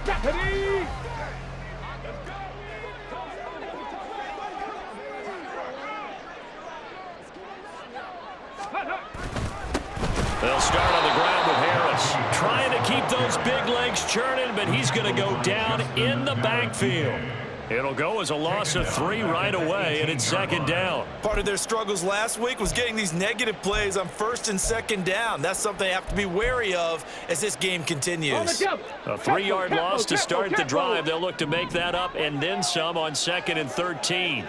Ready? They'll start on the ground with Harris. Trying to keep those big legs churning, but he's going to go down in the backfield. It'll go as a loss of 3 right away, and it's second down. Part of their struggles last week was getting these negative plays on first and second down. That's something they have to be wary of as this game continues. A 3-yard loss to start the drive. They'll look to make that up and then some on 2nd and 13.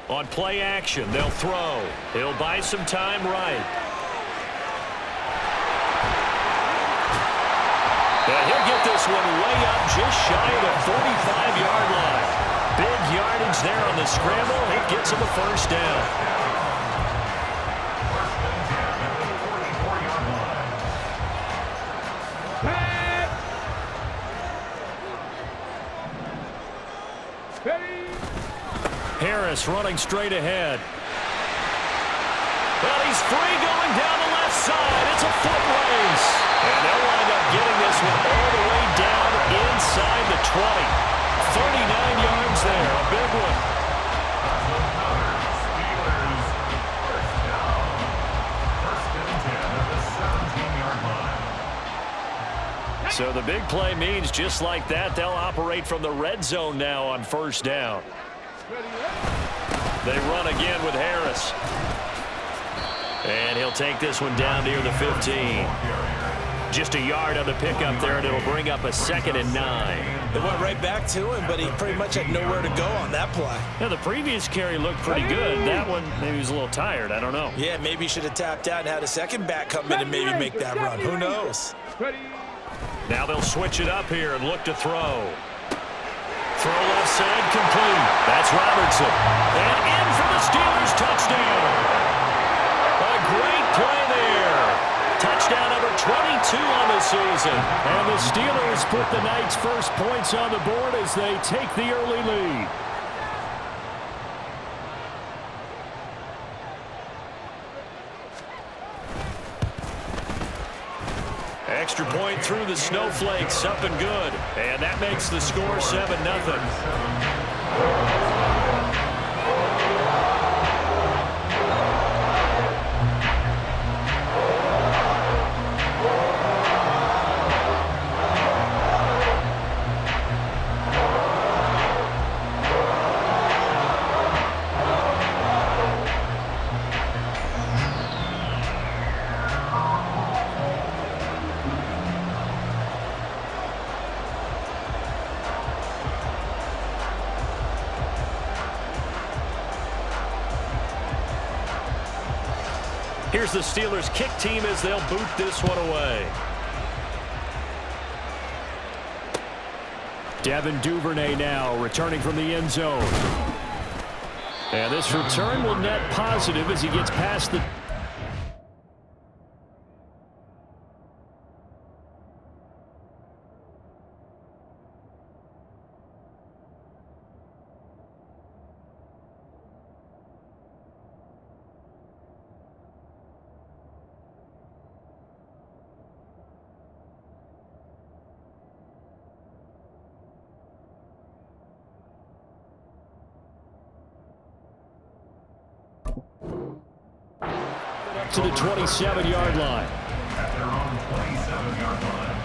On play action, they'll throw. He'll buy some time right. And he'll get this one way up just shy of the 45-yard line. Big yardage there on the scramble. It gets him a first down. Harris running straight ahead. Well, he's free going down the left side. It's a foot race. And they'll wind up getting this one all the way down inside the 20. 39 yards there. A big one. So the big play means just like that, they'll operate from the red zone now on first down. They run again with Harris. And he'll take this one down near the 15. Just a yard on the pickup there, and it'll bring up a 2nd and 9. They went right back to him, but he pretty much had nowhere to go on that play. Yeah, the previous carry looked pretty good. That one, maybe he was a little tired. I don't know. Yeah, maybe he should have tapped out and had a second back come in and maybe make that run. Who knows? Now they'll switch it up here and look to throw. Throw left side complete. That's Robertson. And in for the Steelers touchdown. A great play there. Touchdown number 22 on the season. And the Steelers put the Knights' first points on the board as they take the early lead. Extra point through the snowflakes, up and good. And that makes the score 7-0. Here's the Steelers kick team as they'll boot this one away. Devin Duvernay now returning from the end zone. And this return will net positive as he gets past the... to the 27-yard line. At their own 27-yard line.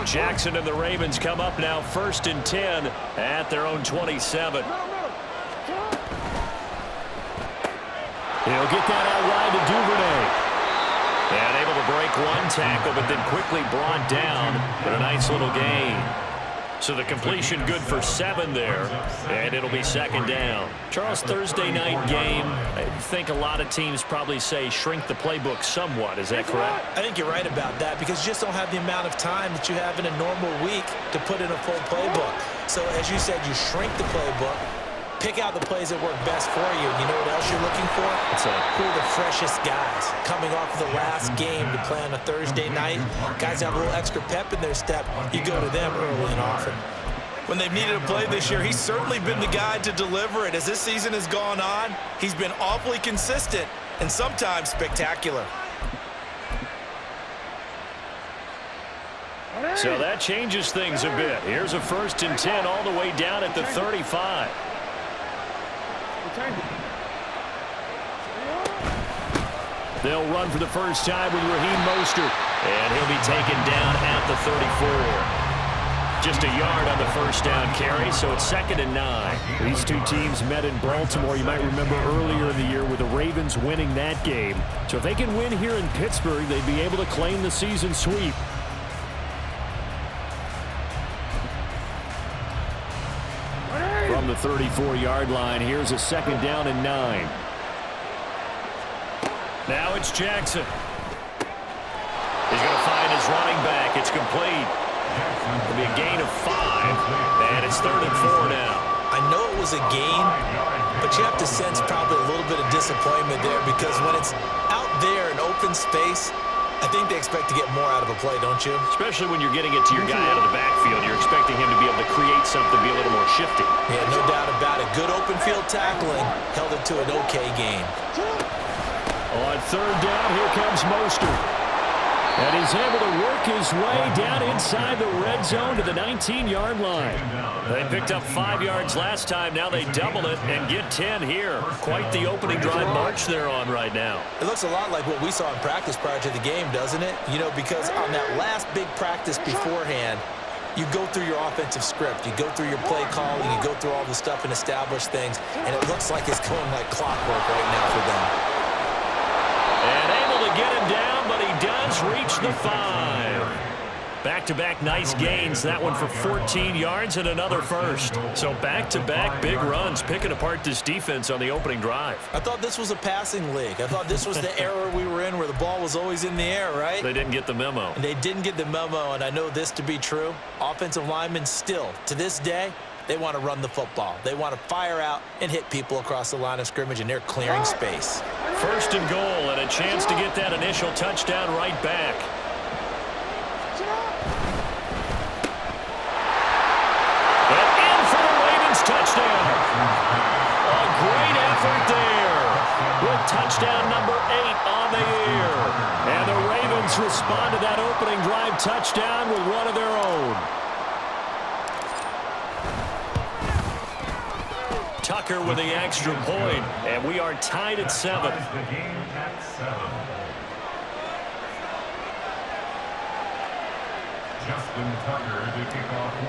Jackson and the Ravens come up now 1st and 10 at their own 27. He'll get that out wide to Duvernay. And able to break one tackle, but then quickly brought down. But a nice little gain. So the completion good for 7 there, and it'll be 2nd down. Charles, Thursday night game, I think a lot of teams probably say shrink the playbook somewhat. Is that correct? I think you're right about that because you just don't have the amount of time that you have in a normal week to put in a full playbook. So as you said, you shrink the playbook. Pick out the plays that work best for you. And you know what else you're looking for? Who are the freshest guys coming off the last game to play on a Thursday night? Guys have a little extra pep in their step. You go to them early and often. When they've needed a play this year, he's certainly been the guy to deliver it. As this season has gone on, he's been awfully consistent and sometimes spectacular. So that changes things a bit. Here's a 1st and 10 all the way down at the 35. They'll run for the first time with Raheem Mostert, and he'll be taken down at the 34. Just a yard on the first down carry, so it's 2nd and 9. These two teams met in Baltimore, you might remember earlier in the year, with the Ravens winning that game. So if they can win here in Pittsburgh, they'd be able to claim the season sweep. From the 34-yard line, here's a 2nd down and 9. Now it's Jackson. He's going to find his running back. It's complete. It'll be a gain of 5, and it's 3rd and 4 now. I know it was a gain, but you have to sense probably a little bit of disappointment there because when it's out there in open space, I think they expect to get more out of a play, don't you? Especially when you're getting it to your guy out of the backfield. You're expecting him to be able to create something, be a little more shifty. Yeah, no doubt about it. Good open field tackling held it to an okay game. On 3rd down, here comes Mostert. And he's able to work his way down inside the red zone to the 19-yard line. They picked up 5 yards last time. Now they double it and get 10 here. Quite the opening drive march they're on right now. It looks a lot like what we saw in practice prior to the game, doesn't it? You know, because on that last big practice beforehand, you go through your offensive script. You go through your play calling. You go through all the stuff and establish things. And it looks like it's going like clockwork right now for them. And able to get him down, but he does reach the 5. Back-to-back nice gains. That one for 14 yards and another first. So back-to-back big runs, picking apart this defense on the opening drive. I thought this was a passing league. I thought this was the era we were in where the ball was always in the air, right? They didn't get the memo. And they didn't get the memo, and I know this to be true. Offensive linemen still, to this day, they want to run the football. They want to fire out and hit people across the line of scrimmage, and they're clearing space. 1st and goal, and a chance to get that initial touchdown right back. And in for the Ravens touchdown. A great effort there with touchdown number 8 on the year. And the Ravens respond to that opening drive touchdown with one of their own. Tucker with the extra point, and we are tied at 7. The game at 7. Justin Tucker to kick off for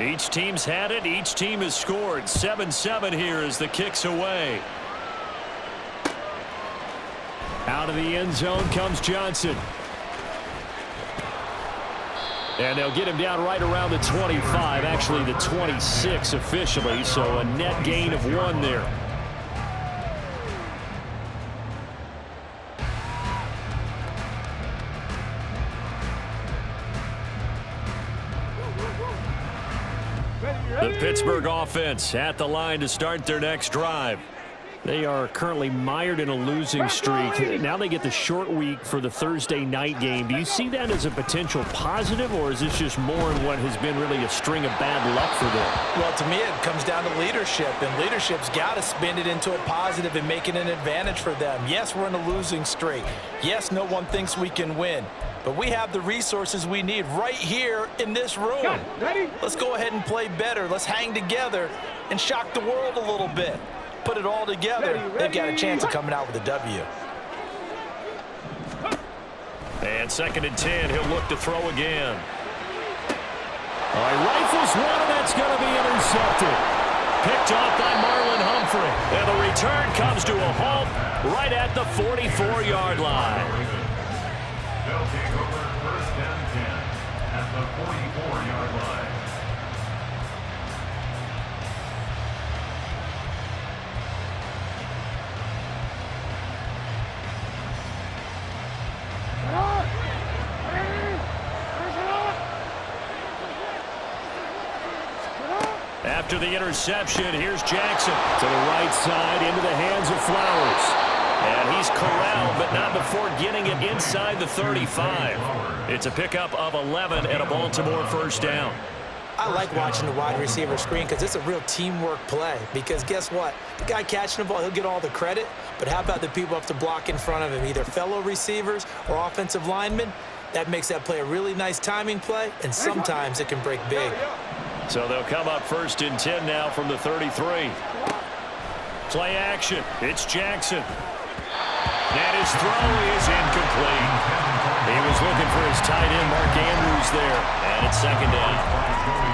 Baltimore. Each team's had it. Each team has scored. 7-7 here as the kick's away. Out of the end zone comes Johnson. And they'll get him down right around the 25, actually the 26 officially, so a net gain of 1 there. The Pittsburgh offense at the line to start their next drive. They are currently mired in a losing streak. Now they get the short week for the Thursday night game. Do you see that as a potential positive, or is this just more in what has been really a string of bad luck for them? Well, to me, it comes down to leadership, and leadership's got to spin it into a positive and make it an advantage for them. Yes, we're in a losing streak. Yes, no one thinks we can win. But we have the resources we need right here in this room. Let's go ahead and play better. Let's hang together and shock the world a little bit. Put it all together. They've got a chance of coming out with a W. And 2nd and 10, he'll look to throw again. All right, rifles one, and that's going to be intercepted. Picked off by Marlon Humphrey. And the return comes to a halt right at the 44-yard line. They'll take over 1st and 10 at the 44-yard line. After the interception, here's Jackson. To the right side, into the hands of Flowers. And he's corralled, but not before getting it inside the 35. It's a pickup of 11 and a Baltimore first down. I like watching the wide receiver screen because it's a real teamwork play. Because guess what? The guy catching the ball, he'll get all the credit. But how about the people up to block in front of him, either fellow receivers or offensive linemen? That makes that play a really nice timing play, and sometimes it can break big. So they'll come up 1st and 10 now from the 33. Play action. It's Jackson. And his throw is incomplete. He was looking for his tight end, Mark Andrews, there. And it's 2nd down.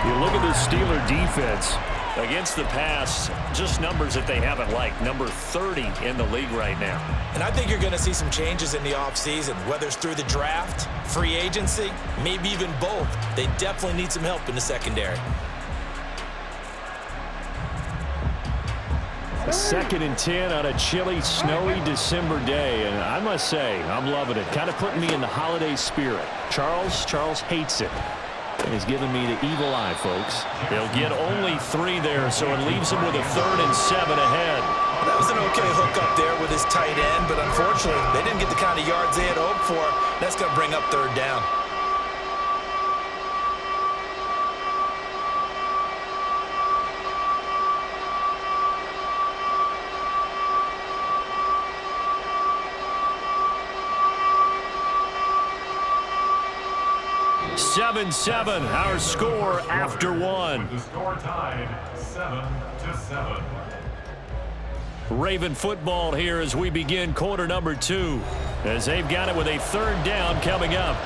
You look at the Steeler defense against the pass, just numbers that they haven't liked. Number 30 in the league right now. And I think you're going to see some changes in the offseason, whether it's through the draft, free agency, maybe even both. They definitely need some help in the secondary. 2nd and 10 on a chilly, snowy December day. And I must say, I'm loving it. Kind of putting me in the holiday spirit. Charles hates it. And he's giving me the evil eye, folks. They'll get only 3 there, so it leaves him with a 3rd and 7 ahead. That was an okay hook up there with his tight end, but unfortunately, they didn't get the kind of yards they had hoped for. That's going to bring up 3rd down. Seven, our score after 1. The score tied 7-7. Raven football here as we begin quarter number 2, as they've got it with a 3rd down coming up.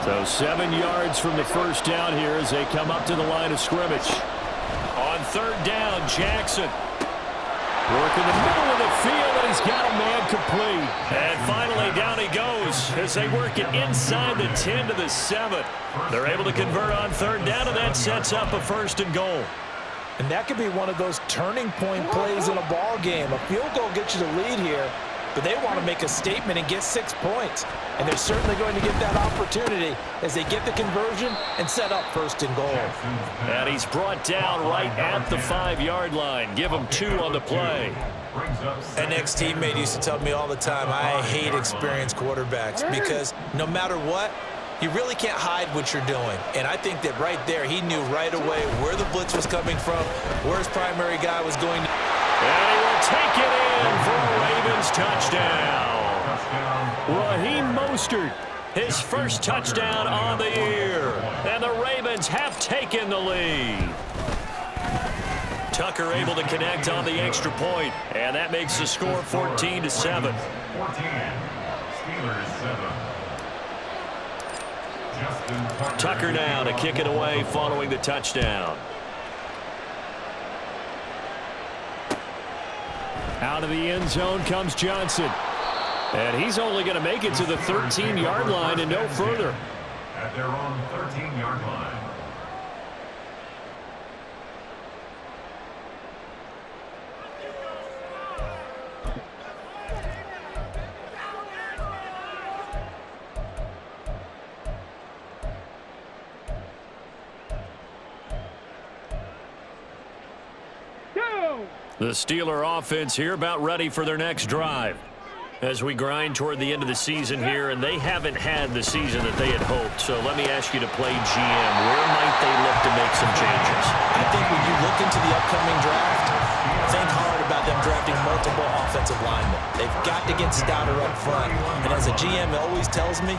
So 7 yards from the first down here as they come up to the line of scrimmage. On 3rd down, Jackson. Working the middle of the field, and he's got a man complete. And finally, down he goes as they work it inside the 10 to the 7. They're able to convert on 3rd down, and that sets up a 1st and goal. And that could be one of those turning point plays in a ball game. A field goal gets you the lead here, but they want to make a statement and get 6 points. And they're certainly going to get that opportunity as they get the conversion and set up 1st and goal. And he's brought down right at the 5-yard line. Give him 2 on the play. An ex-teammate used to tell me all the time, I hate experienced quarterbacks because no matter what, you really can't hide what you're doing. And I think that right there, he knew right away where the blitz was coming from, where his primary guy was going to. And he will take it in for a Ravens touchdown. Raheem Mostert, his first touchdown on the year. And the Ravens have taken the lead. Tucker able to connect on the extra point, and that makes the score 14-7. 14. Steelers 7. Tucker now to kick it away following the touchdown. Out of the end zone comes Johnson. And he's only going to make it to the 13-yard line and no further. At their own 13-yard line. The Steeler offense here about ready for their next drive. As we grind toward the end of the season here, and they haven't had the season that they had hoped. So let me ask you to play GM. Where might they look to make some changes? I think when you look into the upcoming draft, think hard about them drafting multiple offensive linemen. They've got to get stouter up front. And as a GM always tells me,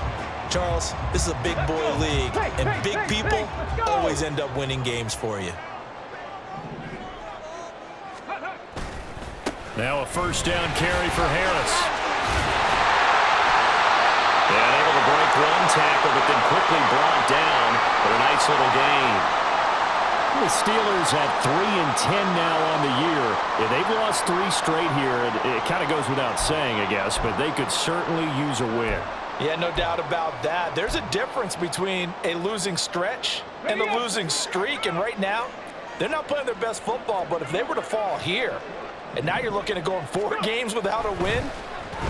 Charles, this is a big boy league, and big people always end up winning games for you. Now a first down carry for Harris. And able to break one tackle, but then quickly brought down for a nice little gain. The Steelers have 3-10 now on the year. If they've lost 3 straight here, it kind of goes without saying, I guess, but they could certainly use a win. Yeah, no doubt about that. There's a difference between a losing stretch and a losing streak, and right now, They're not playing their best football, but if they were to fall here, and now you're looking at going 4 games without a win,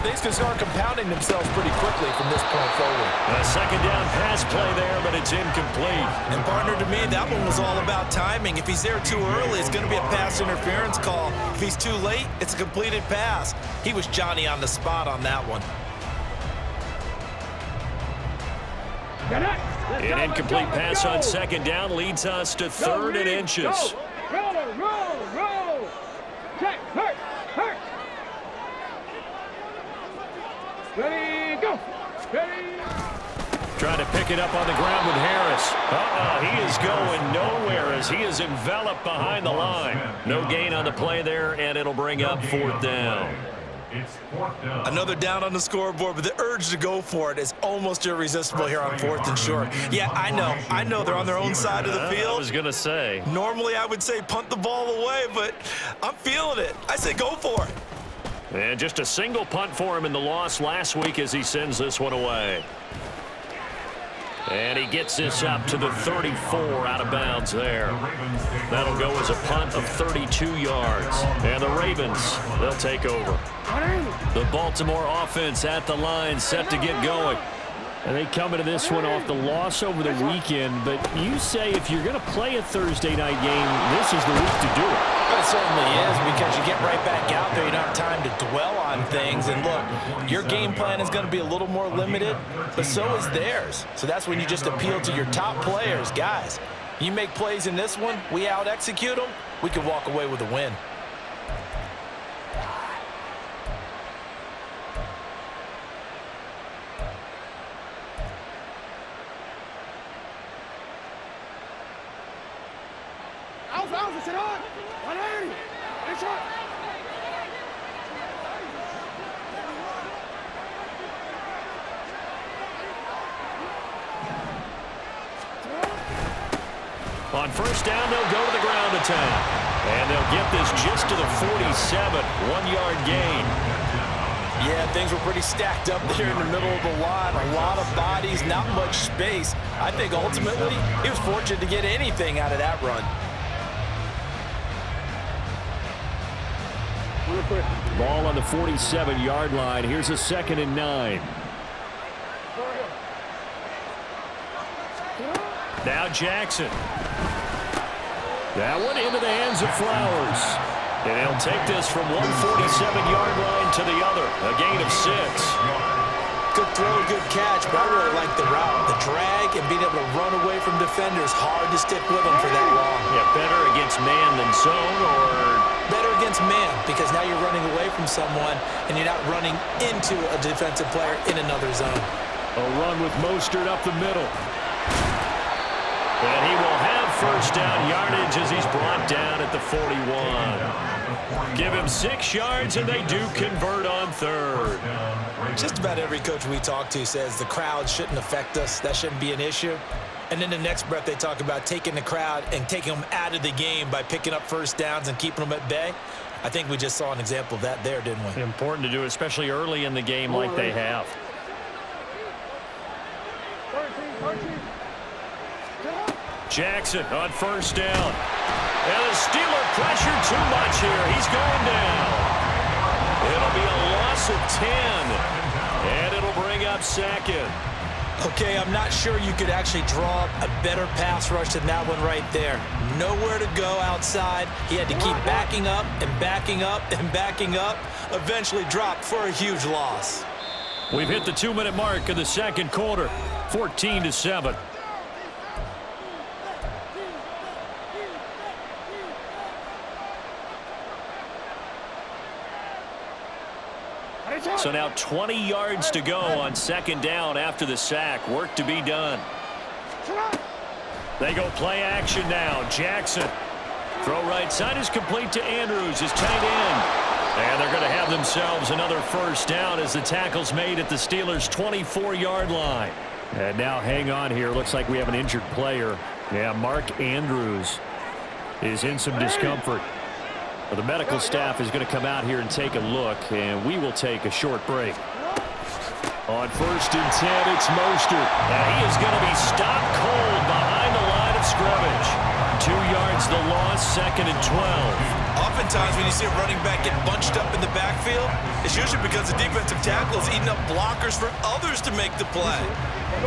things can start compounding themselves pretty quickly from this point forward. A second down pass play there, but it's incomplete. And partner, to me, that one was all about timing. If he's there too early, it's going to be a pass interference call. If he's too late, it's a completed pass. He was Johnny on the spot on that one. An incomplete pass on second down leads us to third and inches. Roll. Check, hurt. Ready, go. Ready. Trying to pick it up on the ground with Harris. He is going nowhere as he is enveloped behind the line. No gain on the play there, and it'll bring up fourth down. It's fourth down. Another down on the scoreboard, but the urge to go for it is almost irresistible here on fourth and short. Yeah, I know they're on their own side of the field. I was going to say. Normally, I would say punt the ball away, but I'm feeling it. I say go for it. And just a single punt for him in the loss last week as he sends this one away. And he gets this up to the 34 out of bounds there. That'll go as a punt of 32 yards. And the Ravens, they'll take over. The Baltimore offense at the line, set to get going. And they come into this one off the loss over the weekend. But you say if you're going to play a Thursday night game, this is the week to do it. It certainly is, because you get right back out there. You don't have time to dwell on things. And look, your game plan is going to be a little more limited, but so is theirs. So that's when you just appeal to your top players. Guys, you make plays in this one, we out-execute them, we can walk away with a win. On first down, they'll go to the ground attack. And they'll get this just to the 47, 1-yard gain. Yeah, things were pretty stacked up there in the middle of the line. A lot of bodies, not much space. I think ultimately he was fortunate to get anything out of that run. Ball on the 47-yard line. Here's a 2nd and 9. Now Jackson. That one into the hands of Flowers. And he'll take this from one 47-yard line to the other. A gain of 6. Good throw, good catch, but I really like the route. The drag and being able to run away from defenders. Hard to stick with them for that long. Yeah, better against man than zone, or? Better against man, because now you're running away from someone and you're not running into a defensive player in another zone. A run with Mostert up the middle. And he will have first down yardage as he's brought down at the 41. Give him 6 yards, and they do convert on third. Just about every coach we talk to says the crowd shouldn't affect us. That shouldn't be an issue. And then the next breath they talk about taking the crowd and taking them out of the game by picking up first downs and keeping them at bay. I think we just saw an example of that there, didn't we? Important to do, especially early in the game like they have. Jackson on first down. And the Steeler pressure too much here. He's going down. It'll be a loss of 10. And it'll bring up 2nd. Okay, I'm not sure you could actually draw a better pass rush than that one right there. Nowhere to go outside. He had to keep backing up and backing up and backing up. Eventually dropped for a huge loss. We've hit the 2-minute mark of the second quarter. 14-7. So now 20 yards to go on second down after the sack. Work to be done. They go play action now. Jackson. Throw right side is complete to Andrews, his tight end. And they're going to have themselves another first down as the tackle's made at the Steelers' 24-yard line. And now hang on here. Looks like we have an injured player. Yeah, Mark Andrews is in some discomfort. Well, the medical staff is going to come out here and take a look, and we will take a short break. On first and 10, it's Mostert. Now he is going to be stopped cold behind the line of scrimmage. 2 yards the loss, it's 2nd and 12. Oftentimes when you see a running back get bunched up in the backfield, it's usually because the defensive tackle is eating up blockers for others to make the play.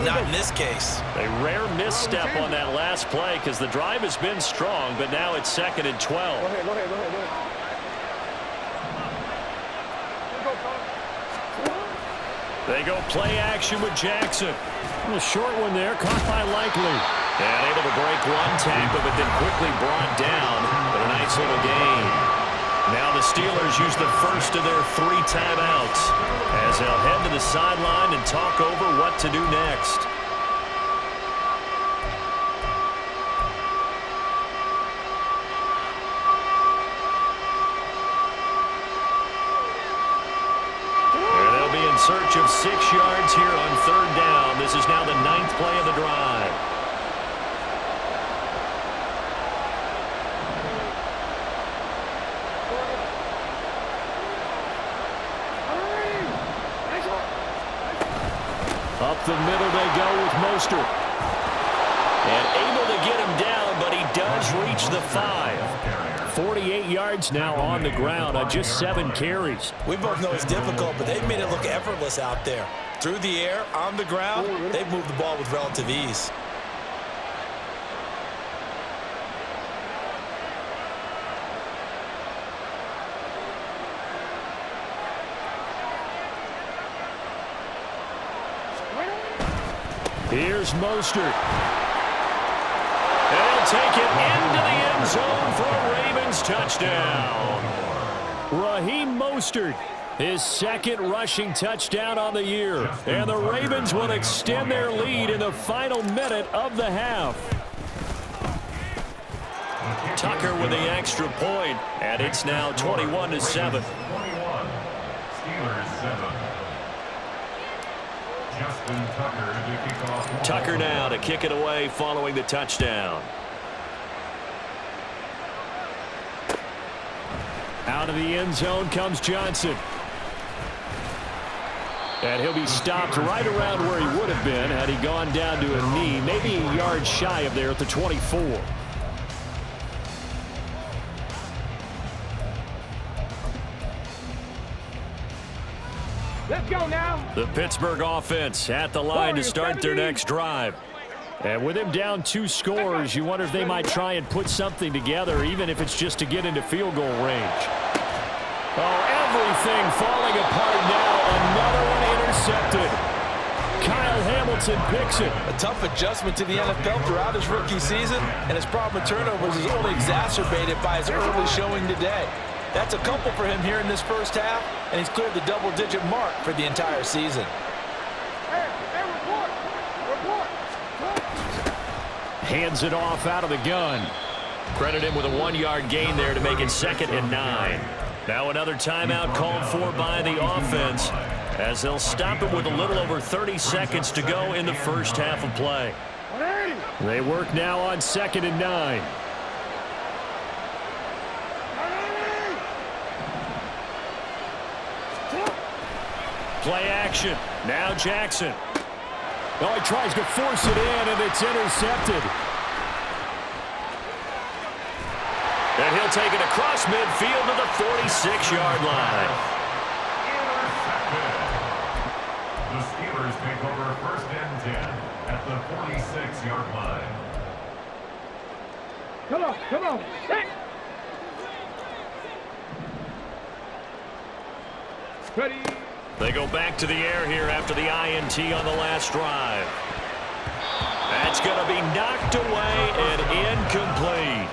Not in this case. A rare misstep on that last play because the drive has been strong, but now it's 2nd and 12. Go ahead. They go play action with Jackson. A short one there, caught by Likely. And able to break one tackle, but then quickly brought down. But a nice little gain. Now the Steelers use the first of their 3 timeouts as they'll head to the sideline and talk over what to do next. In search of 6 yards here on 3rd down. This is now the 9th play of the drive. Up the middle they go with Mostert. And able to get him down, but he does reach the 5. 48 yards now on the ground on just 7 carries. We both know it's difficult, but they've made it look effortless out there. Through the air, on the ground, they've moved the ball with relative ease. Here's Mostert. They'll take it into the end zone for a Ravens touchdown. Raheem Mostert, his 2nd rushing touchdown on the year. And the Ravens will extend their lead in the final minute of the half. Tucker with the extra point, and it's now 21-7. 21. Steelers 7. Justin Tucker to kick off. Tucker now to kick it away following the touchdown. Out of the end zone comes Johnson. And he'll be stopped right around where he would have been had he gone down to a knee, maybe a yard shy of there at the 24. Let's go now. The Pittsburgh offense at the line to start their next drive. And with him down 2 scores, you wonder if they might try and put something together, even if it's just to get into field goal range. Oh, everything falling apart now. Another one intercepted. Kyle Hamilton picks it. A tough adjustment to the NFL throughout his rookie season, and his problem with turnovers is only exacerbated by his early showing today. That's a couple for him here in this first half, and he's cleared the double-digit mark for the entire season. Hands it off out of the gun. Credit him with a 1-yard gain there to make it 2nd and 9. Now another timeout called for by the offense as they'll stop it with a little over 30 seconds to go in the first half of play. They work now on 2nd and 9. Play action. Now Jackson. Oh, he tries to force it in, and it's intercepted. And he'll take it across midfield to the 46-yard line. The Steelers take over 1st and 10 at the 46-yard line. Come on. Hey. Ready. They go back to the air here after the INT on the last drive. That's going to be knocked away and incomplete.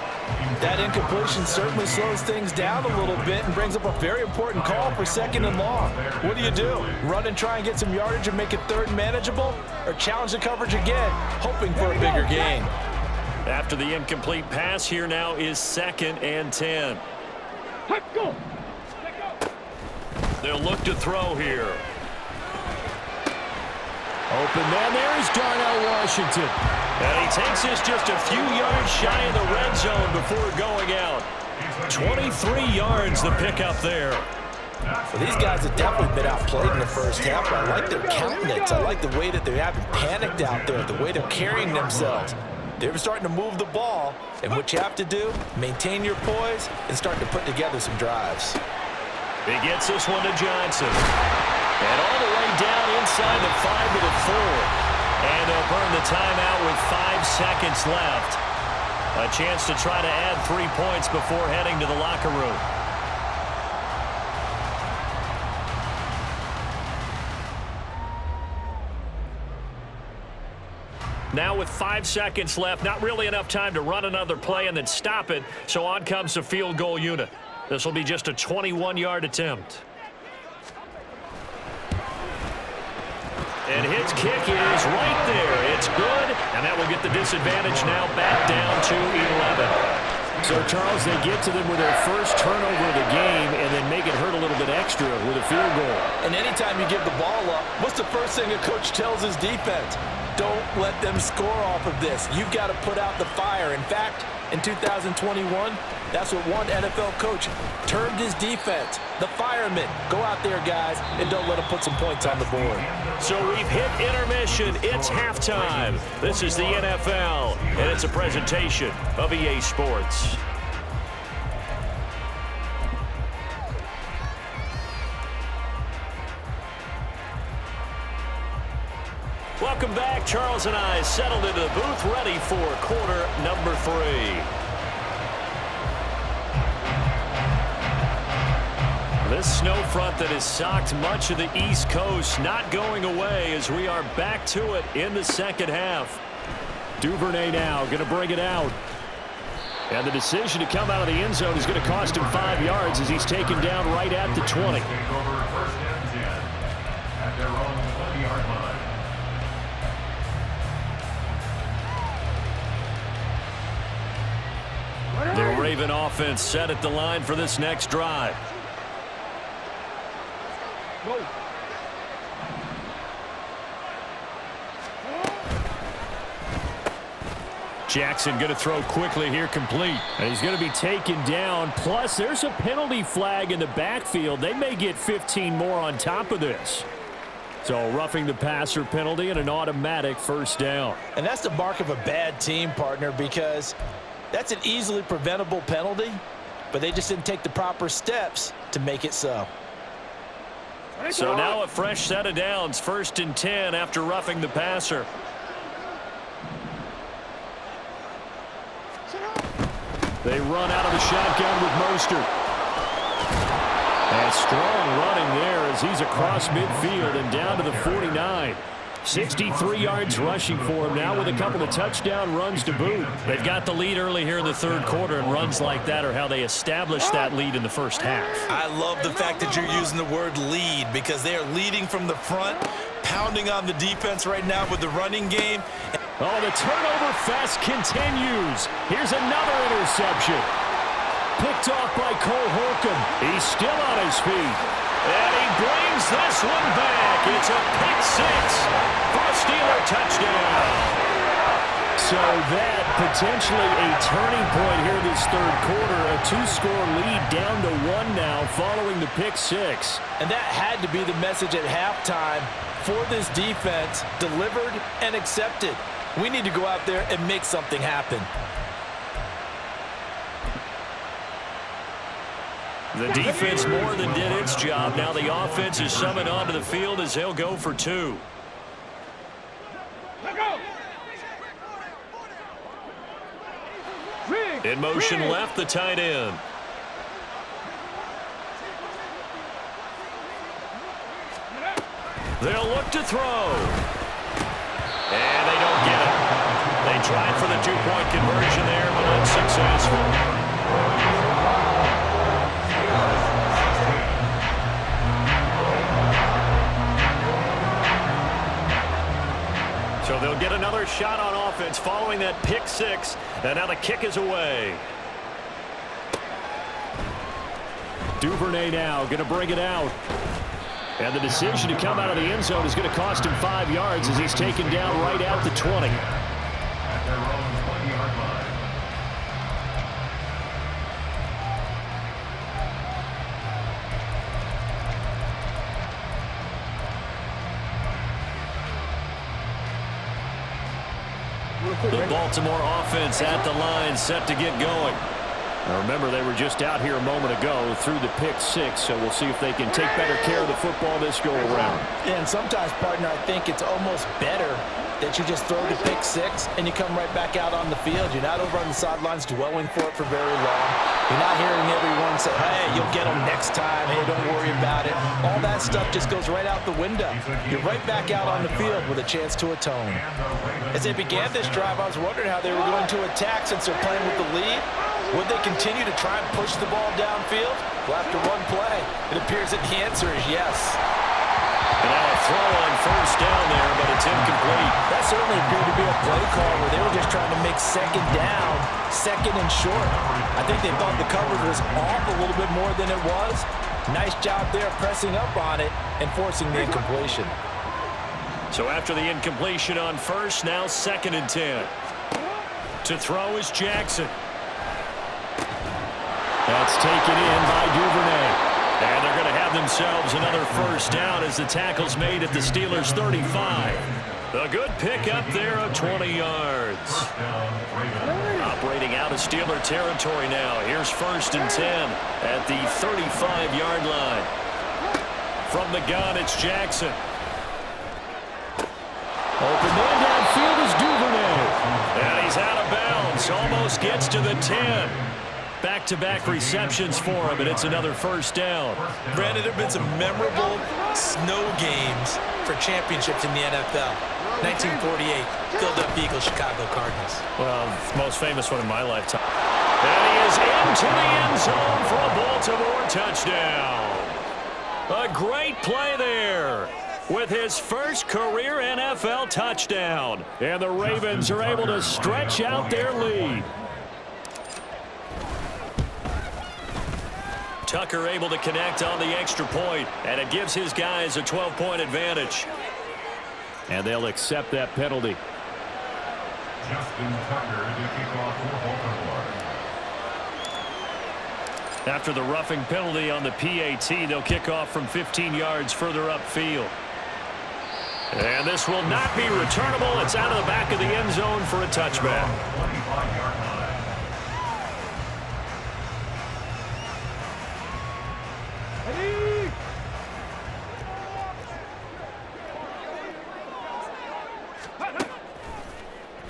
That incompletion certainly slows things down a little bit and brings up a very important call for 2nd and long. What do? Run and try and get some yardage and make it 3rd and manageable? Or challenge the coverage again, hoping for a bigger gain? After the incomplete pass, here now is 2nd and 10. Go. They'll look to throw here. Open man, there's Darnell Washington. And he takes this just a few yards shy of the red zone before going out. 23 yards the pickup there. Well, these guys have definitely been outplayed in the first half, but I like their countenance. I like the way that they haven't panicked out there, the way they're carrying themselves. They're starting to move the ball, and what you have to do, maintain your poise and start to put together some drives. He gets this one to Johnson. And all the way down inside the 5 to the 4. And they'll burn the timeout with 5 seconds left. A chance to try to add 3 points before heading to the locker room. Now with 5 seconds left, not really enough time to run another play and then stop it, so on comes the field goal unit. This will be just a 21-yard attempt. And his kick is right there. It's good, and that will get the disadvantage now back down to 11. So, Charles, they get to them with their first turnover of the game and then make it hurt a little bit extra with a field goal. And anytime you give the ball up, what's the first thing a coach tells his defense? Don't let them score off of this. You've got to put out the fire. In fact, in 2021, that's what one NFL coach termed his defense, the firemen. Go out there, guys, and don't let them put some points on the board. So we've hit intermission. It's halftime. This is the NFL, and it's a presentation of EA Sports. Welcome back. Charles and I settled into the booth, ready for quarter number 3. This snow front that has socked much of the East Coast not going away as we are back to it in the second half. Duvernay now going to bring it out. And the decision to come out of the end zone is going to cost him 5 yards as he's taken down right at the 20. Take over first and 10 at their own 20-yard line. The Raven offense set at the line for this next drive. Go. Jackson going to throw quickly here, complete. And he's going to be taken down. Plus, there's a penalty flag in the backfield. They may get 15 more on top of this. So, roughing the passer penalty and an automatic first down. And that's the mark of a bad team, partner, because that's an easily preventable penalty, but they just didn't take the proper steps to make it so. So now a fresh set of downs, 1st and 10 after roughing the passer. They run out of the shotgun with Mostert. And strong running there as he's across midfield and down to the 49. 63 yards rushing for him now with a couple of touchdown runs to boot. They've got the lead early here in the third quarter, and runs like that are how they established that lead in the first half. I love the fact that you're using the word lead because they are leading from the front, pounding on the defense right now with the running game. Oh, the turnover fest continues. Here's another interception. Picked off by Cole Holcomb. He's still on his feet. And he brings this one back. It's a pick 6 for a Steeler touchdown. So that potentially a turning point here this third quarter. A 2-score lead down to 1 now following the pick 6. And that had to be the message at halftime for this defense, delivered and accepted. We need to go out there and make something happen. The defense more than did its job. Now the offense is summoned onto the field as they'll go for 2. Let go. In motion left, the tight end. They'll look to throw. And they don't get it. They tried for the 2-point conversion there, but unsuccessful. So they'll get another shot on offense following that pick 6, and now the kick is away. Duvernay now going to bring it out. And the decision to come out of the end zone is going to cost him 5 yards as he's taken down right at the 20. At their own 20-yard line. The Baltimore offense at the line, set to get going. Now remember, they were just out here a moment ago through the pick six, so we'll see if they can take better care of the football this go-around. And sometimes, partner, I think it's almost better that you just throw the pick six and you come right back out on the field. You're not over on the sidelines dwelling for it for very long. You're not hearing everyone say, hey, you'll get them next time. Hey, don't worry about it. All that stuff just goes right out the window. You're right back out on the field with a chance to atone. As they began this drive, I was wondering how they were going to attack since they're playing with the lead. Would they continue to try and push the ball downfield? Well, after one play, it appears that the answer is yes. And now a throw on first down there, but it's incomplete. That certainly appeared to be a play call where they were just trying to make second down, second and short. I think they thought the coverage was off a little bit more than it was. Nice job there pressing up on it and forcing the incompletion. So after the incompletion on first, now 2nd and 10. To throw is Jackson. That's taken in by Duvernay. And they're going to have themselves another first down as the tackle's made at the Steelers' 35. A good pickup there of 20 yards. Operating out of Steeler territory now. Here's 1st and 10 at the 35-yard line. From the gun, it's Jackson. Open man downfield is Duvernay. And he's out of bounds. Almost gets to the 10. Back-to-back receptions for him, and it's another first down. Brandon, there have been some memorable snow games for championships in the NFL. 1948, Philadelphia Eagles, Chicago Cardinals. Well, most famous one in my lifetime. And he is into the end zone for a Baltimore touchdown. A great play there with his first career NFL touchdown. And the Ravens are able to stretch out their lead. Tucker able to connect on the extra point, and it gives his guys a 12-point advantage. And they'll accept that penalty. Justin Tucker to kick off for Baltimore. After the roughing penalty on the PAT, they'll kick off from 15 yards further upfield. And this will not be returnable. It's out of the back of the end zone for a touchback. 25-yard line.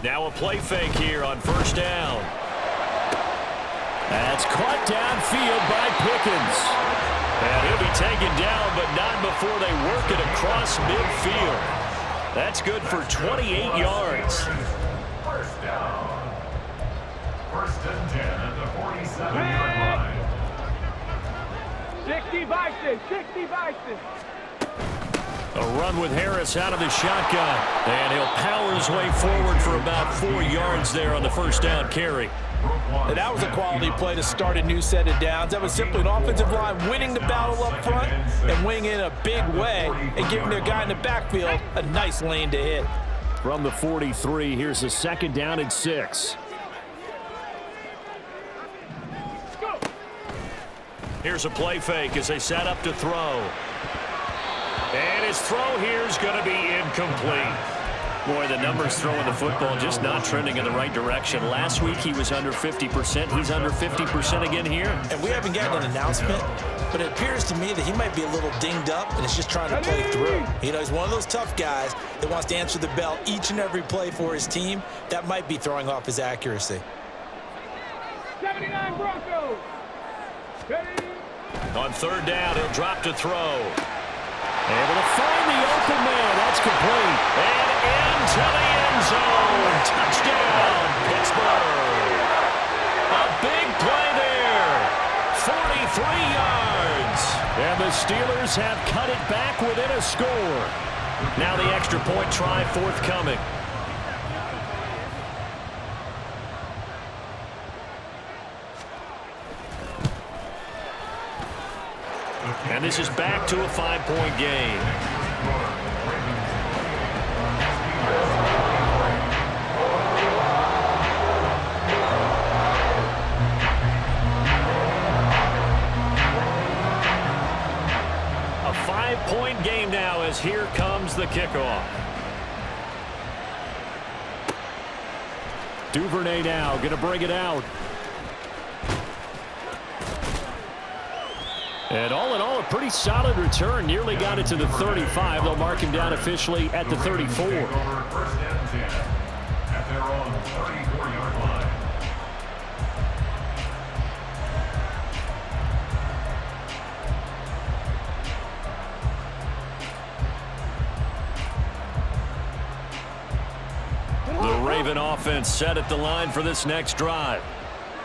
Now a play fake here on first down. That's caught downfield by Pickens. And he'll be taken down, but not before they work it across midfield. That's good for 28 yards. First down. 1st and 10 at the 47-yard line. 60 Bison, 60 Bison. A run with Harris out of the shotgun. And he'll power his way forward for about 4 yards there on the first down carry. And that was a quality play to start a new set of downs. That was simply an offensive line winning the battle up front and winning in a big way and giving their guy in the backfield a nice lane to hit. From the 43, here's a 2nd down and 6. Here's a play fake as they set up to throw. And his throw here is going to be incomplete. Boy, the numbers throwing the football just not trending in the right direction. Last week he was under 50%. He's under 50% again here. And we haven't gotten an announcement, but it appears to me that he might be a little dinged up and is just trying to play through. You know, he's one of those tough guys that wants to answer the bell each and every play for his team. That might be throwing off his accuracy. 79 Broncos. Ready? On 3rd down, he'll drop to throw. Able to find the open man. That's complete. And into the end zone. Touchdown, Pittsburgh. A big play there. 43 yards. And the Steelers have cut it back within a score. Now the extra point try forthcoming. And this is back to a 5-point game. A 5-point game now as here comes the kickoff. Duvernay now going to bring it out. And all in all, a pretty solid return. Nearly got it to the 35. They'll mark him down officially at the 34. First and 10 at their own 34-yard line. The Raven offense set at the line for this next drive.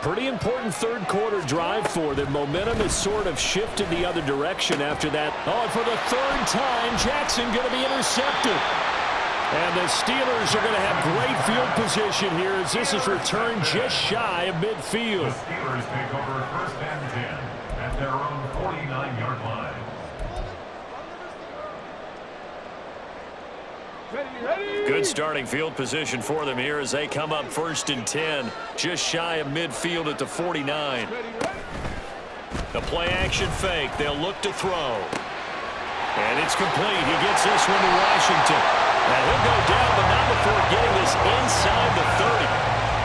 Pretty important third quarter drive for them. Momentum has sort of shifted the other direction after that. Oh, and for the third time, Jackson going to be intercepted. And the Steelers are going to have great field position here as this is returned just shy of midfield. The Steelers take over first and 10 at their own 49-yard line. Good starting field position for them here as they come up first and 10, just shy of midfield at the 49. The play action fake. They'll look to throw. And it's complete. He gets this one to Washington. And he'll go down, but not before getting this inside the 30.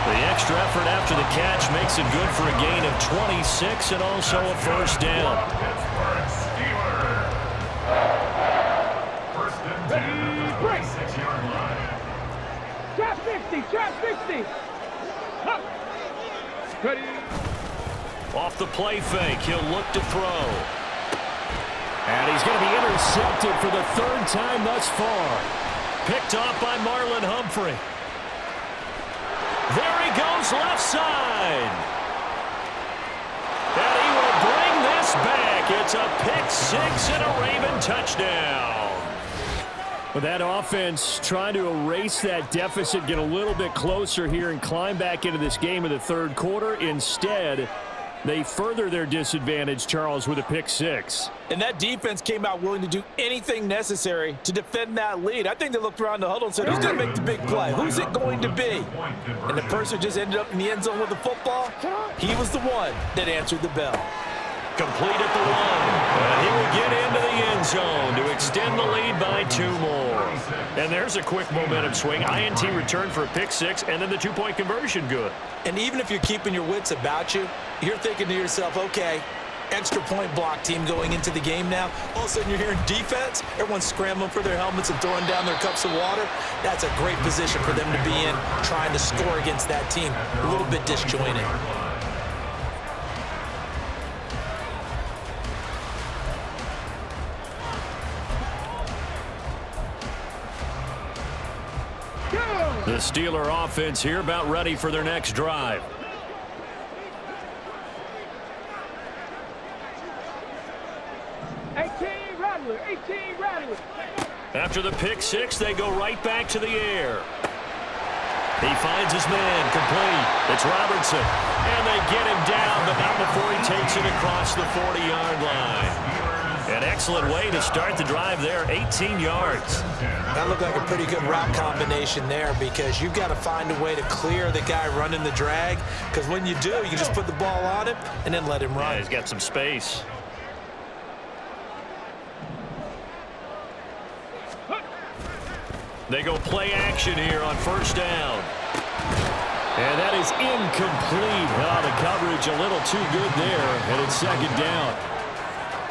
The extra effort after the catch makes it good for a gain of 26 and also a first down. Pittsburgh Steelers. First and 10 at the 36-yard line. Trap 60, trap 60. Huh. Ready. Off the play fake, he'll look to throw. And he's going to be intercepted for the third time thus far. Picked off by Marlon Humphrey. There he goes left side. And he will bring this back. It's a pick six and a Raven touchdown. With that offense trying to erase that deficit, get a little bit closer here and climb back into this game in the third quarter. Instead, they further their disadvantage, Charles, with a pick six. And that defense came out willing to do anything necessary to defend that lead. I think they looked around the huddle and said, who's going to make the big play? Who's it going to be? And the person who just ended up in the end zone with the football, he was the one that answered the bell. Complete at the one. And he will get into the end zone to extend the lead by 2 more. And there's a quick momentum swing. INT return for a pick six, and then the 2-point conversion good. And even if you're keeping your wits about you, you're thinking to yourself, okay, extra point block team going into the game now. All of a sudden you're hearing defense. Everyone's scrambling for their helmets and throwing down their cups of water. That's a great position for them to be in, trying to score against that team. A little bit disjointed. The Steeler offense here about ready for their next drive. After the pick six, they go right back to the air. He finds his man, complete. It's Robertson. And they get him down, but not before he takes it across the 40-yard line. An excellent way to start the drive there, 18 yards. That looked like a pretty good route combination there because you've got to find a way to clear the guy running the drag, because when you do, you just put the ball on him and then let him run. Yeah, he's got some space. They go play action here on first down. And that is incomplete. Oh, the coverage a little too good there, and it's second down.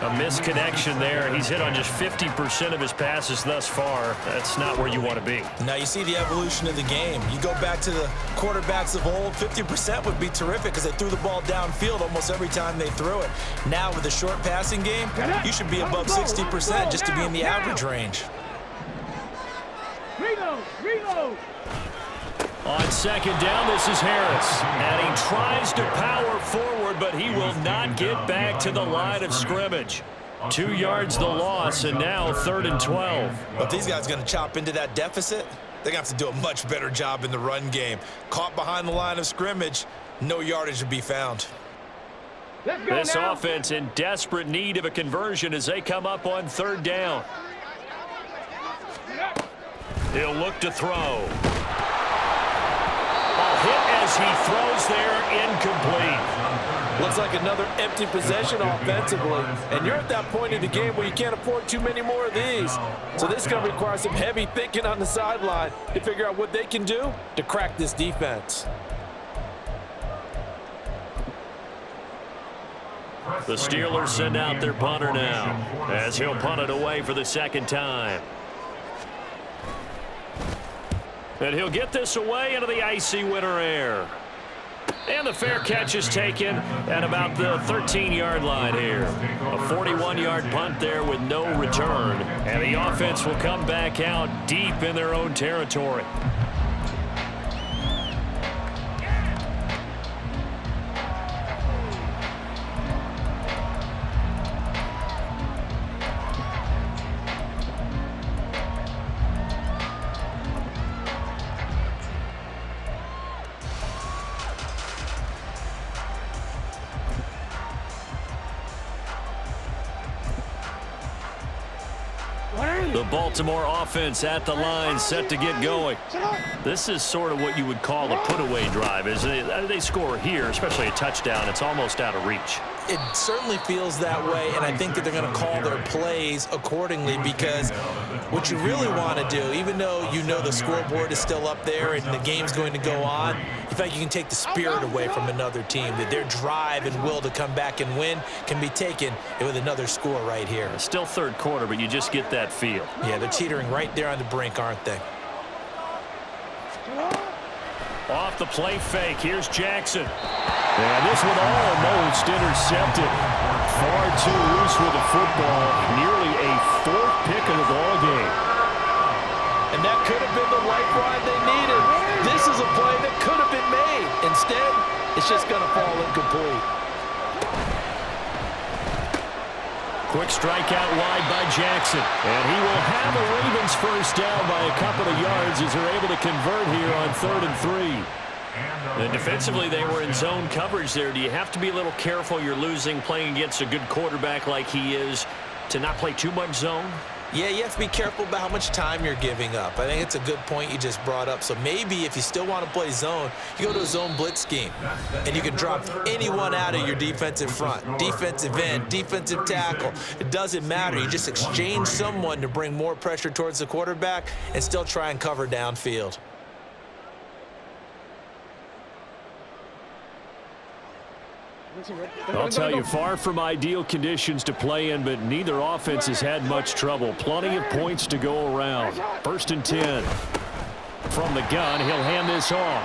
A misconnection there. He's hit on just 50% of his passes thus far. That's not where you want to be. Now you see the evolution of the game. You go back to the quarterbacks of old, 50% would be terrific because they threw the ball downfield almost every time they threw it. Now with the short passing game, you should be above 60% just to be in the average range. Reload. On second down, this is Harris. And he tries to power forward, but he will not get back to the line of scrimmage. 2 yards the loss, and now 3rd and 12. But these guys are going to chop into that deficit. They're going to have to do a much better job in the run game. Caught behind the line of scrimmage, no yardage to be found. This offense in desperate need of a conversion as they come up on 3rd down. He'll look to throw. A hit as he throws there, incomplete. Looks like another empty possession offensively. And you're at that point in the game where you can't afford too many more of these. So this is going to require some heavy thinking on the sideline to figure out what they can do to crack this defense. The Steelers send out their punter now as he'll punt it away for the second time. And he'll get this away into the icy winter air. And the fair catch is taken at about the 13-yard line here. A 41-yard punt there with no return. And the offense will come back out deep in their own territory. The Baltimore offense at the line, set to get going. This is sort of what you would call a put-away drive. As they score here, especially a touchdown, it's almost out of reach. It certainly feels that way, and I think that they're going to call their plays accordingly, because what you really want to do, even though you know the scoreboard is still up there and the game's going to go on, in fact, you can take the spirit away from another team, that their drive and will to come back and win can be taken with another score right here. Still third quarter, but you just get that feel. Yeah, they're teetering right there on the brink, aren't they? Off the play fake, here's Jackson. And this one almost intercepted. Far too loose with the football. Nearly a fourth pick of the ball game. And that could have been the lifeline they needed. This is a play that could have been made. Instead, it's just going to fall incomplete. Quick strikeout wide by Jackson. And he will have the Ravens first down by a couple of yards as they're able to convert here on 3rd and 3. And defensively, they were in zone coverage there. Do you have to be a little careful? You're losing, playing against a good quarterback like he is, to not play too much zone? Yeah, you have to be careful about how much time you're giving up. I think it's a good point you just brought up. So maybe if you still want to play zone, you go to a zone blitz scheme. And you can drop anyone out of your defensive front. Defensive end, defensive tackle. It doesn't matter. You just exchange someone to bring more pressure towards the quarterback and still try and cover downfield. I'll tell you, far from ideal conditions to play in, but neither offense has had much trouble. Plenty of points to go around. 1st and 10. From the gun, he'll hand this off.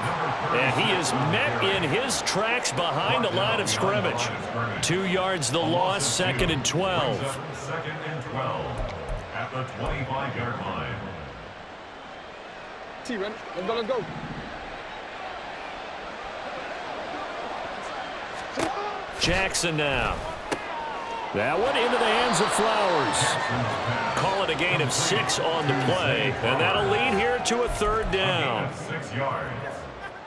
And he is met in his tracks behind the line of scrimmage. 2 yards the loss, 2nd and 12. 2nd and 12 at the 25-yard line. Let's go. Jackson now. That one into the hands of Flowers. Call it a gain of 6 on the play, and that'll lead here to a 3rd down. 6 yards,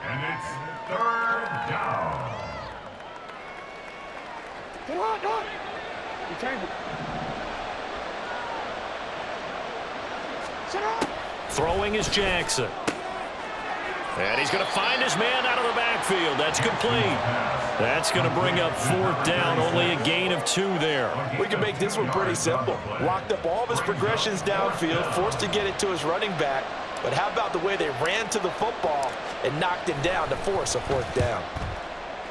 and it's 3rd down. Throwing is Jackson. And he's going to find his man out of the backfield. That's complete. That's going to bring up 4th down. Only a gain of 2 there. We can make this one pretty simple. Locked up all of his progressions downfield, forced to get it to his running back. But how about the way they ran to the football and knocked him down to force a 4th down?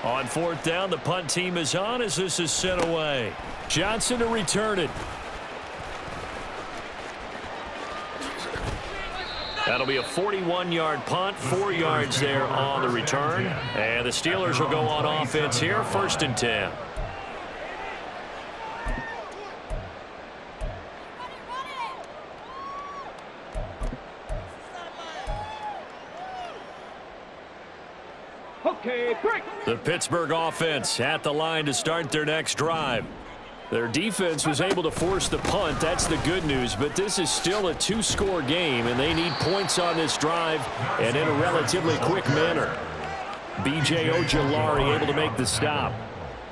On 4th down, the punt team is on as this is sent away. Johnson to return it. That'll be a 41-yard punt, 4 yards there on the return. And the Steelers will go on offense here, 1st and 10. Okay, quick. The Pittsburgh offense at the line to start their next drive. Their defense was able to force the punt. That's the good news. But this is still a 2-score game, and they need points on this drive and in a relatively quick manner. B.J. Ojulari able to make the stop.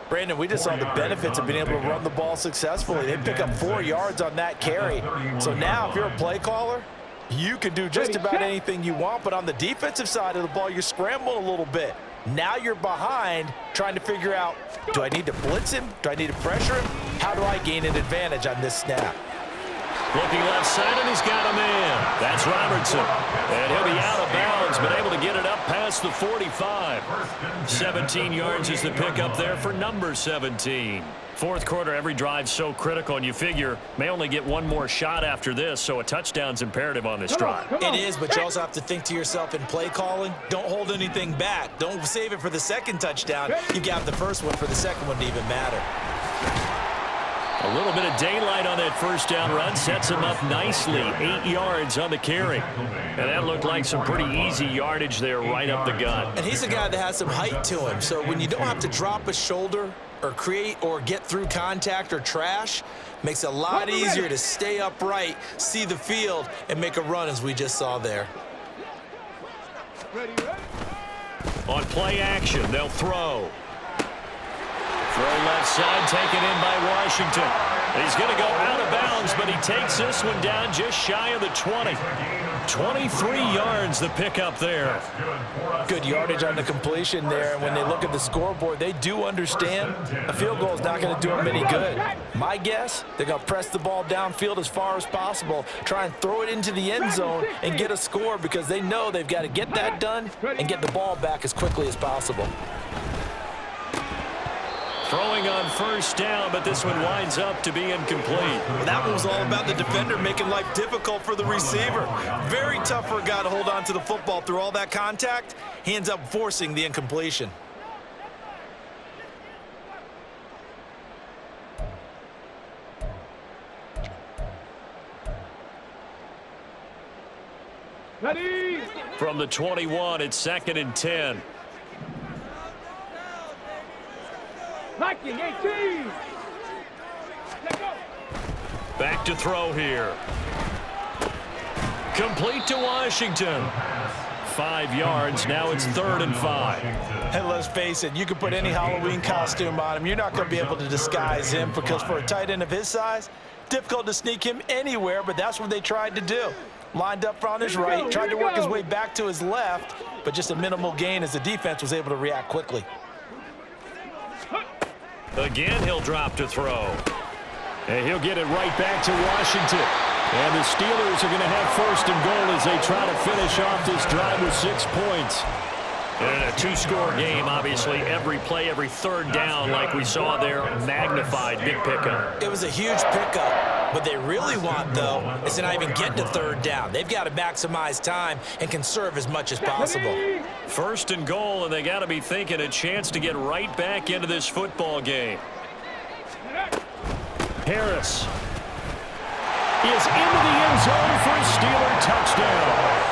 Brandon, we just saw the benefits of being able to run the ball successfully. They pick up 4 yards on that carry. So now if you're a play caller, you can do just about anything you want. But on the defensive side of the ball, you're scrambling a little bit. Now you're behind, trying to figure out, do I need to blitz him? Do I need to pressure him? How do I gain an advantage on this snap? Looking left side, and he's got a man. That's Robertson. And he'll be out of bounds, but able to get it up past the 45. 17 yards is the pickup there for number 17. Fourth quarter, every drive's so critical, and you figure may only get one more shot after this, so a touchdown's imperative on this drive. It is, but you also have to think to yourself in play calling, don't hold anything back. Don't save it for the second touchdown. You got the first one for the second one to even matter. A little bit of daylight on that first down run sets him up nicely. 8 yards on the carry. And that looked like some pretty easy yardage there right up the gut. And he's a guy that has some height to him, so when you don't have to drop a shoulder or create or get through contact or trash, makes it a lot easier to stay upright, see the field, and make a run as we just saw there. On play action, they'll throw. Throw left side, taken in by Washington. He's going to go out of bounds, but he takes this one down just shy of the 20. 23 yards the pickup there. Good yardage on the completion there, and when they look at the scoreboard, they do understand a field goal is not going to do them any good. My guess, they're going to press the ball downfield as far as possible, try and throw it into the end zone and get a score because they know they've got to get that done and get the ball back as quickly as possible. Throwing on first down, but this one winds up to be incomplete. Well, that one was all about the defender making life difficult for the receiver. Very tough for a guy to hold on to the football through all that contact. He ends up forcing the incompletion. Ready? From the 21, it's 2nd and 10. Liking 18. Let's go. Back to throw here. Complete to Washington. 5 yards. Now it's 3rd and 5. And let's face it, you can put any Halloween costume on him. You're not going to be able to disguise him because for a tight end of his size, difficult to sneak him anywhere, but that's what they tried to do. Lined up on his right, tried to work his way back to his left, but just a minimal gain as the defense was able to react quickly. Again, he'll drop to throw. And he'll get it right back to Washington. And the Steelers are going to have 1st and goal as they try to finish off this drive with 6 points. And in a 2-score game, obviously, every play, every 3rd down, like we saw there, magnified, big pickup. It was a huge pickup. What they really want, though, is to not even get to 3rd down. They've got to maximize time and conserve as much as possible. 1st and goal, and they got to be thinking a chance to get right back into this football game. Harris is into the end zone for a Steeler touchdown.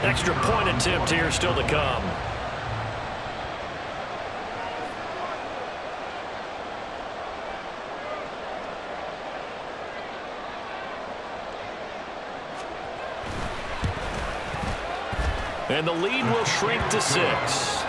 Extra point attempt here still to come. And the lead will shrink to 6.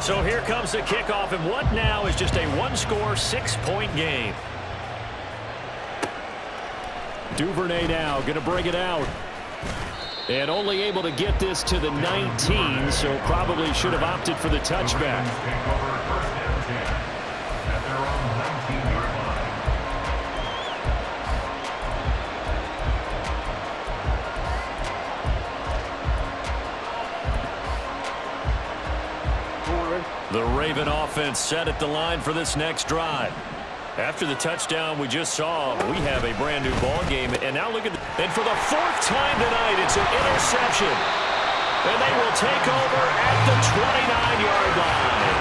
So here comes the kickoff, and what now is just a 1-score, 6-point game. Duvernay now going to bring it out. And only able to get this to the 19, so probably should have opted for the touchback. The Raven offense set at the line for this next drive. After the touchdown we just saw, we have a brand new ball game. And now look at and for the 4th time tonight, it's an interception. And they will take over at the 29-yard line.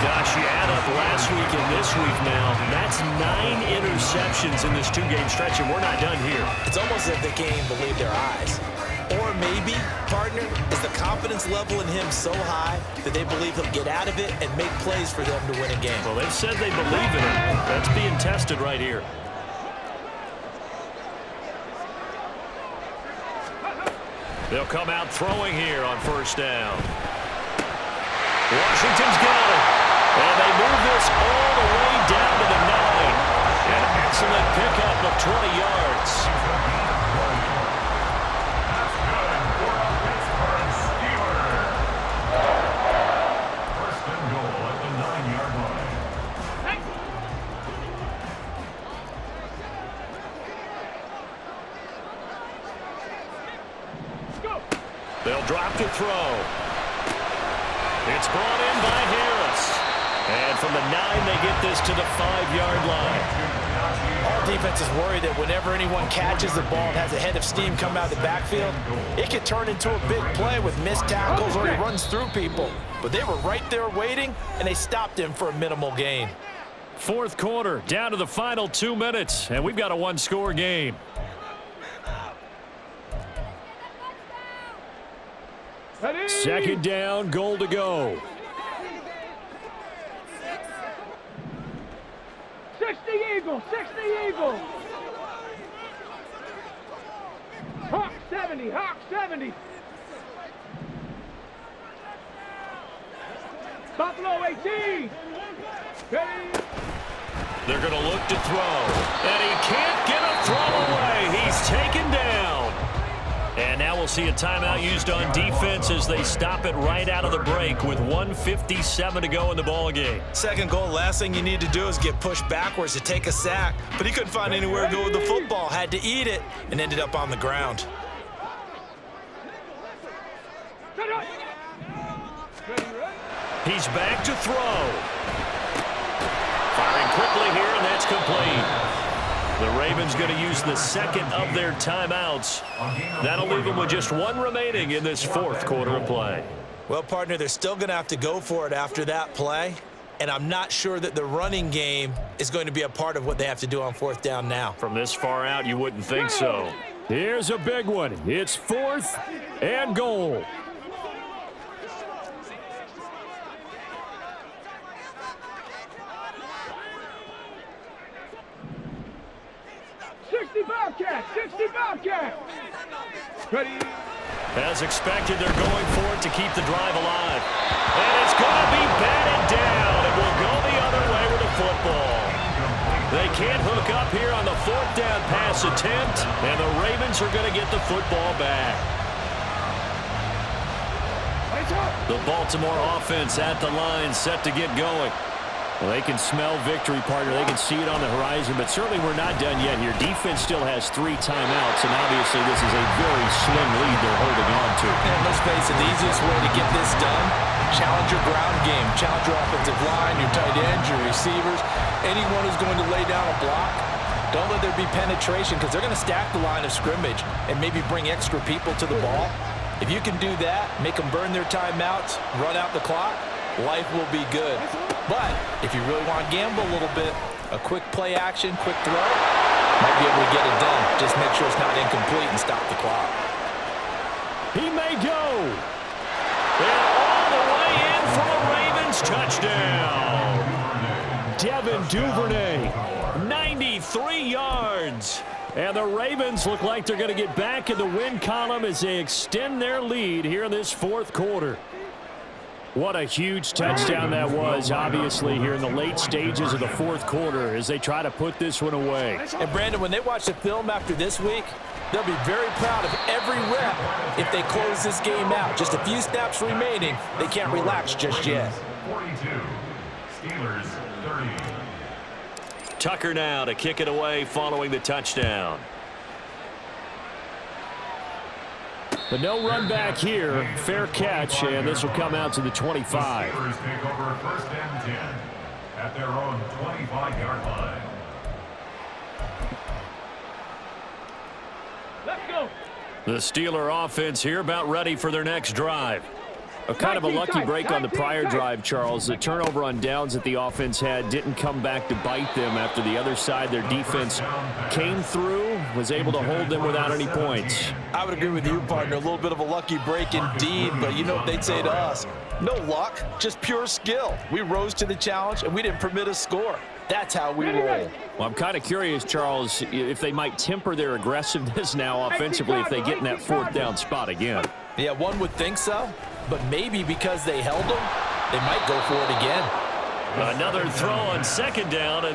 Gosh, you add up last week and this week now, that's 9 interceptions in this 2-game stretch, and we're not done here. It's almost as if they can't even believe their eyes. Or maybe, partner, is the confidence level in him so high that they believe he'll get out of it and make plays for them to win a game. Well, they've said they believe in him. That's being tested right here. They'll come out throwing here on first down. Washington's got it. And they move this all the way down to the 9. An excellent pickup of 20 yards. That's good for the Pittsburgh Steelers. First and goal at the 9-yard line. They'll drop to throw. It's brought in by Harris. And from the 9, they get this to the 5-yard line. All defenses worry that whenever anyone catches the ball and has a head of steam come out of the backfield, it could turn into a big play with missed tackles or he runs through people. But they were right there waiting, and they stopped him for a minimal gain. Fourth quarter, down to the final 2 minutes, and we've got a one-score game. Ready? Second down, goal to go. 60 Eagles, 60 Eagles. Hawk 70, Hawk 70. Buffalo 18. Ready? They're going to look to throw. And he can't get a throw away. He's taken down. And now we'll see a timeout used on defense as they stop it right out of the break with 1:57 to go in the ballgame. Second goal, last thing you need to do is get pushed backwards to take a sack. But he couldn't find anywhere to go with the football, had to eat it, and ended up on the ground. He's back to throw. Firing quickly here, and that's complete. The Ravens going to use the second of their timeouts. That'll leave them with just 1 remaining in this fourth quarter of play. Well, partner, they're still going to have to go for it after that play. And I'm not sure that the running game is going to be a part of what they have to do on fourth down now. From this far out, you wouldn't think so. Here's a big one. It's 4th and goal. Bobcat, 60 Bobcat. Ready? As expected, they're going for it to keep the drive alive. And it's going to be batted down. It will go the other way with the football. They can't hook up here on the 4th down pass attempt, and the Ravens are going to get the football back. The Baltimore offense at the line, set to get going. Well, they can smell victory, partner. They can see it on the horizon, but certainly we're not done yet here. Defense still has 3 timeouts, and obviously this is a very slim lead they're holding on to. And let's face it, the easiest way to get this done, challenge your ground game, challenge your offensive line, your tight ends, your receivers, anyone who's going to lay down a block. Don't let there be penetration because they're going to stack the line of scrimmage and maybe bring extra people to the ball. If you can do that, make them burn their timeouts, run out the clock, life will be good. But if you really want to gamble a little bit, a quick play action, quick throw, might be able to get it done. Just make sure it's not incomplete and stop the clock. He may go. And all the way in for a Ravens touchdown. Devin Duvernay, 93 yards. And the Ravens look like they're going to get back in the win column as they extend their lead here in this fourth quarter. What a huge touchdown that was, obviously, here in the late stages of the fourth quarter as they try to put this one away. And, Brandon, when they watch the film after this week, they'll be very proud of every rep if they close this game out. Just a few snaps remaining. They can't relax just yet. 42, Steelers 30. Tucker now to kick it away following the touchdown. But no run back here. Fair catch, and this will come out to the 25. The Steelers take over 1st and 10 at their own 25-yard line. Let's go. The Steeler offense here about ready for their next drive. A kind of a lucky break on the prior drive, Charles. The turnover on downs that the offense had didn't come back to bite them after the other side. Their defense came through, was able to hold them without any points. I would agree with you, partner. A little bit of a lucky break indeed, but you know what they'd say to us? No luck, just pure skill. We rose to the challenge, and we didn't permit a score. That's how we roll. Well, I'm kind of curious, Charles, if they might temper their aggressiveness now offensively if they get in that fourth down spot again. Yeah, one would think so, but maybe because they held them, they might go for it again. Another throw on second down.